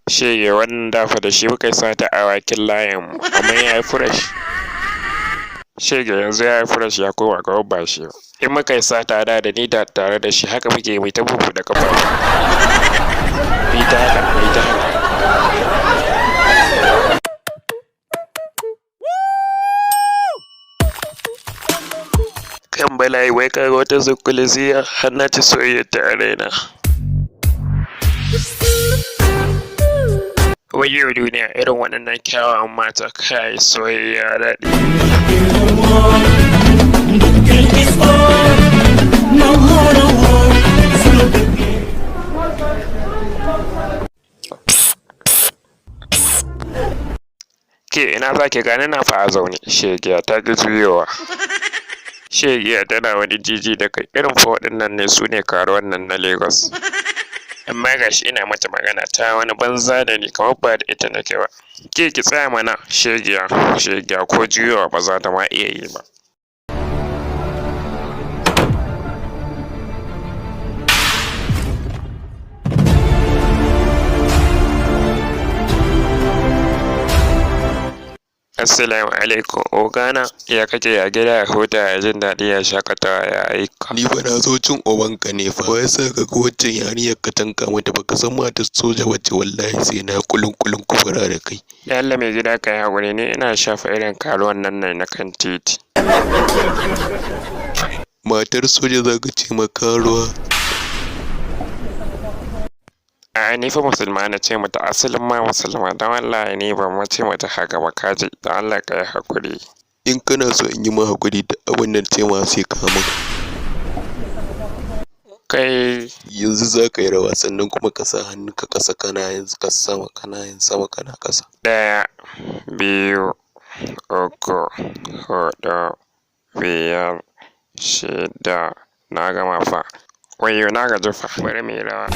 Shege wannan dafa da shi muka yi sata awakin layin mu, amma ya yi fresh. Shege yanzu ya yi fresh ya koma ga ba shi. In muka yi sata da ni da tare da shi haka muke mai ta bubu da kafa. Bi ta haka, bi ta haka. Kan bala'i wai kaga wata zukulisiya har na ci soyayya ta raina. Wayo duniya irin waɗannan kyawawan mata kai soyayya daɗi. Ke ina za ki gani na fa a zaune, shegiya ta ki juyowa. Shegiya tana wani jiji da kai irin fa waɗannan ne su ne karuwan nan na Lagos. Amma gashi ina mata magana ta wani banza da ni kamar ba da ita nake ba. Ke ki tsaya mana shegiya ko juyowa ba za ta ma iya yi ba. Assalamu alaikum ogana, ya kake ya gida ya huta ya jin daɗi ya shakatawa ya aika. Ni fa na zo cin ubanka ne fa. Wai sa ka ga waccan yariyar ka tanka mata baka san matar soja wacce wallahi sai na kulun kubura da kai. Ya Allah mai gida ka yi haƙuri ne ina shafa irin karuwan nan na kan titi. Matar soja za ka ce makaruwa. A ni fa musulma na ce mata asalin ma musulma don Allah ni ban mace mata haka ba kaji don Allah ka yi haƙuri. In kana so in yi ma haƙuri da abin nan ce ma sai ka min. Kai yanzu za ka yi rawa sannan kuma ka sa hannu ka ƙasa kana yin sama kana yin sama kana ƙasa. 1, 2, 3, 4, 5, 6 na gama fa. Wayo na gaji fa bari mu yi rawa.